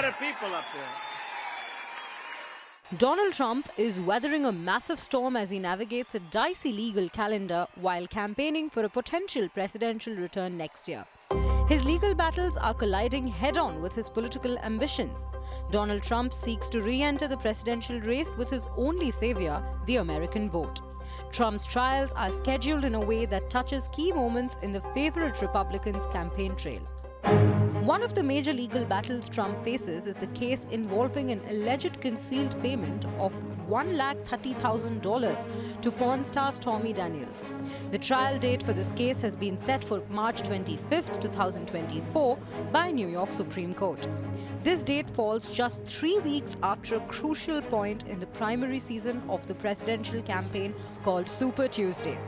of people up there. Donald Trump is weathering a massive storm as he navigates a dicey legal calendar while campaigning for a potential presidential return next year. His legal battles are colliding head-on with his political ambitions. Donald Trump seeks to re-enter the presidential race with his only savior, the American vote. Trump's trials are scheduled in a way that touches key moments in the favorite Republicans' campaign trail. One of the major legal battles Trump faces is the case involving an alleged concealed payment of $130,000 to porn star Stormy Daniels. The trial date for this case has been set for March 25, 2024 by New York Supreme Court. This date falls just 3 weeks after a crucial point in the primary season of the presidential campaign called Super Tuesday.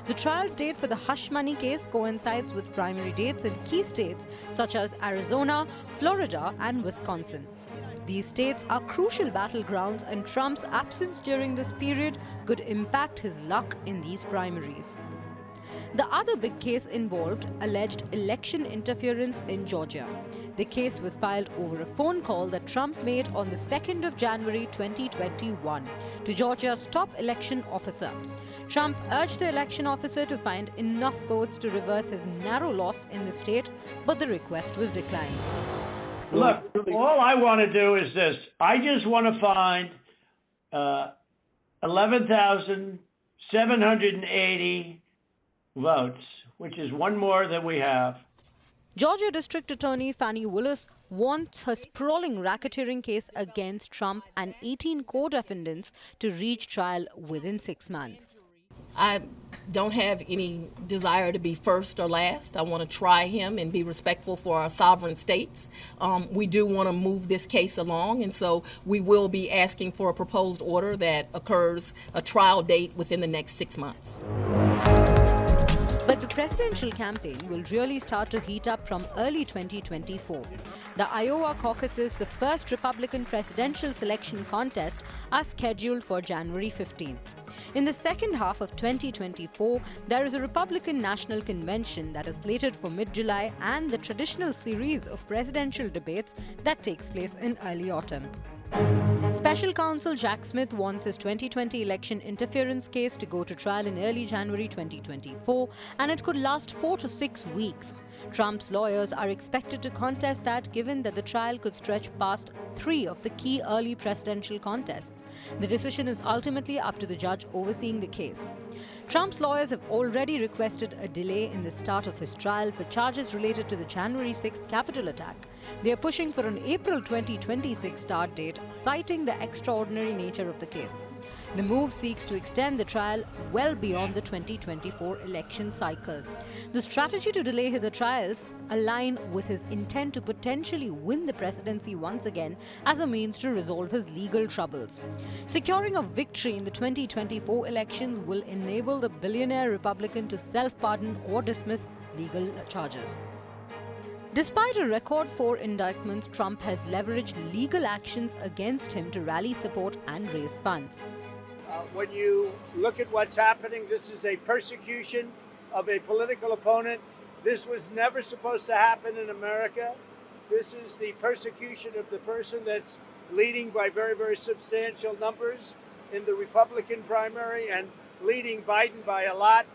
The trial's date for the hush money case coincides with primary dates in key states such as Arizona, Florida, and Wisconsin. These states are crucial battlegrounds, and Trump's absence during this period could impact his luck in these primaries. The other big case involved alleged election interference in Georgia. The case was filed over a phone call that Trump made on the 2nd of January 2021 to Georgia's top election officer. Trump urged the election officer to find enough votes to reverse his narrow loss in the state, but the request was declined. Look, all I want to do is this. I just want to find 11,780 votes, which is one more than we have. Georgia District Attorney Fannie Willis wants her sprawling racketeering case against Trump and 18 co-defendants to reach trial within 6 months. I don't have any desire to be first or last. I want to try him and be respectful for our sovereign states. We do want to move this case along, and so we will be asking for a proposed order that occurs a trial date within the next 6 months. But the presidential campaign will really start to heat up from early 2024. The Iowa caucuses, the first Republican presidential selection contest, are scheduled for January 15th. In the second half of 2024, there is a Republican National Convention that is slated for mid-July and the traditional series of presidential debates that takes place in early autumn. Special counsel Jack Smith wants his 2020 election interference case to go to trial in early January 2024, and it could last 4 to 6 weeks. Trump's lawyers are expected to contest that, given that the trial could stretch past 3 of the key early presidential contests. The decision is ultimately up to the judge overseeing the case. Trump's lawyers have already requested a delay in the start of his trial for charges related to the January 6th Capitol attack. They are pushing for an April 2026 start date, citing the extraordinary nature of the case. The move seeks to extend the trial well beyond the 2024 election cycle. The strategy to delay the trials align with his intent to potentially win the presidency once again as a means to resolve his legal troubles. Securing a victory in the 2024 elections will enable the billionaire Republican to self-pardon or dismiss legal charges. Despite a record 4 indictments, Trump has leveraged legal actions against him to rally support and raise funds. When you look at what's happening, this is a persecution of a political opponent. This was never supposed to happen in America. This is the persecution of the person that's leading by very, very substantial numbers in the Republican primary and leading Biden by a lot.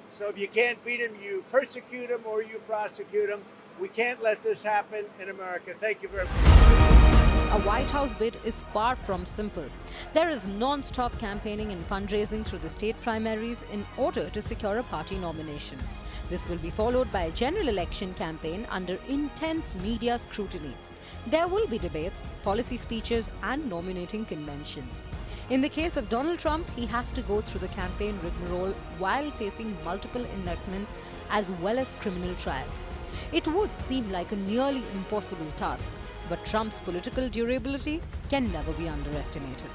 So if you can't beat him, you persecute him or you prosecute him. We can't let this happen in America. Thank you very much. A White House bid is far from simple. There is non-stop campaigning and fundraising through the state primaries in order to secure a party nomination. This will be followed by a general election campaign under intense media scrutiny. There will be debates, policy speeches, and nominating conventions. In the case of Donald Trump, he has to go through the campaign rigmarole while facing multiple indictments as well as criminal trials. It would seem like a nearly impossible task, but Trump's political durability can never be underestimated.